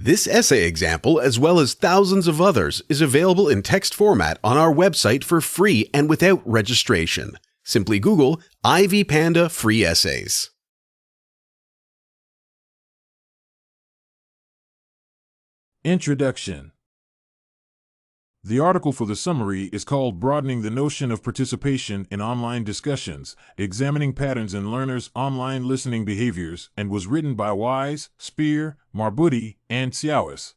This essay example, as well as thousands of others, is available in text format on our website for free and without registration. Simply Google Ivy Panda Free Essays. Introduction. The article for the summary is called Broadening the Notion of Participation in Online Discussions, Examining Patterns in Learners' Online Listening Behaviors, and was written by Wise, Speer, Marbouti, and Hsiao.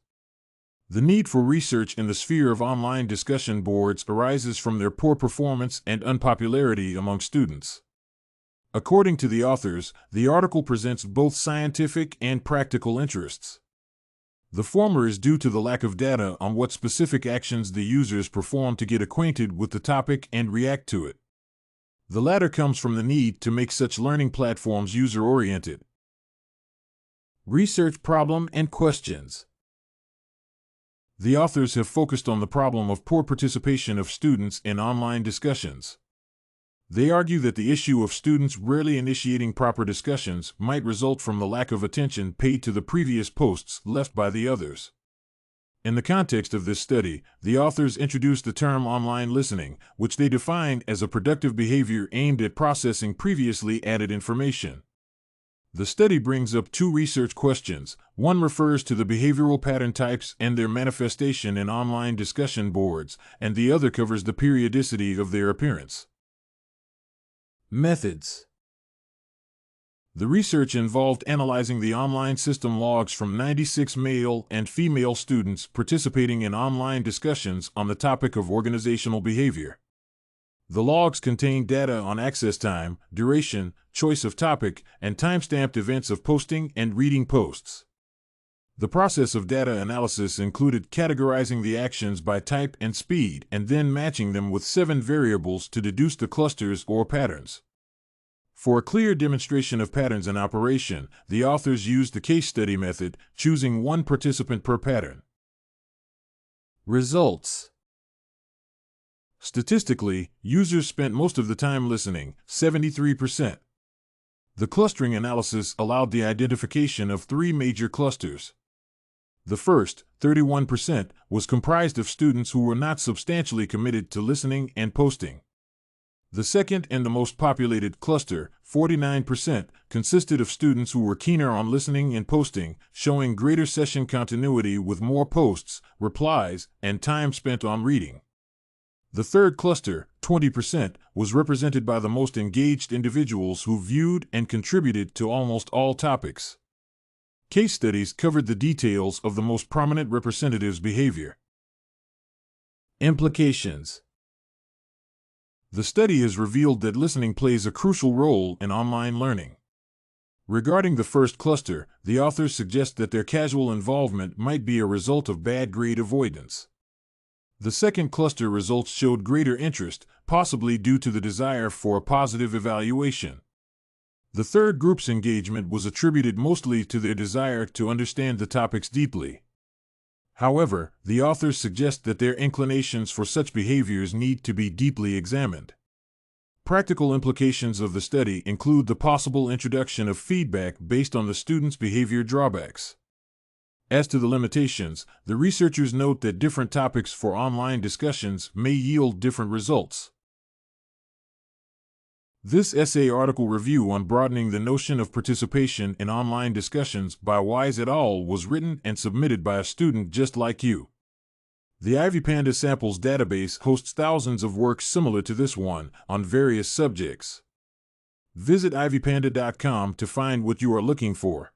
The need for research in the sphere of online discussion boards arises from their poor performance and unpopularity among students. According to the authors, the article presents both scientific and practical interests. The former is due to the lack of data on what specific actions the users perform to get acquainted with the topic and react to it. The latter comes from the need to make such learning platforms user-oriented. Research problem and questions. The authors have focused on the problem of poor participation of students in online discussions. They argue that the issue of students rarely initiating proper discussions might result from the lack of attention paid to the previous posts left by the others. In the context of this study, the authors introduced the term online listening, which they define as a productive behavior aimed at processing previously added information. The study brings up two research questions. One refers to the behavioral pattern types and their manifestation in online discussion boards, and the other covers the periodicity of their appearance. Methods. The research involved analyzing the online system logs from 96 male and female students participating in online discussions on the topic of organizational behavior. The logs contain data on access time, duration, choice of topic, and timestamped events of posting and reading posts. The process of data analysis included categorizing the actions by type and speed and then matching them with 7 variables to deduce the clusters or patterns. For a clear demonstration of patterns in operation, the authors used the case study method, choosing one participant per pattern. Results. Statistically, users spent most of the time listening, 73%. The clustering analysis allowed the identification of 3 major clusters. The first, 31%, was comprised of students who were not substantially committed to listening and posting. The second and the most populated cluster, 49%, consisted of students who were keener on listening and posting, showing greater session continuity with more posts, replies, and time spent on reading. The third cluster, 20%, was represented by the most engaged individuals who viewed and contributed to almost all topics. Case studies covered the details of the most prominent representatives' behavior. Implications. The study has revealed that listening plays a crucial role in online learning. Regarding the first cluster, the authors suggest that their casual involvement might be a result of bad grade avoidance. The second cluster results showed greater interest, possibly due to the desire for a positive evaluation. The third group's engagement was attributed mostly to their desire to understand the topics deeply. However, the authors suggest that their inclinations for such behaviors need to be deeply examined. Practical implications of the study include the possible introduction of feedback based on the students' behavior drawbacks. As to the limitations, the researchers note that different topics for online discussions may yield different results. This essay article review on broadening the notion of participation in online discussions by Wise et al. Was written and submitted by a student just like you. The Ivy Panda Samples database hosts thousands of works similar to this one on various subjects. Visit ivypanda.com to find what you are looking for.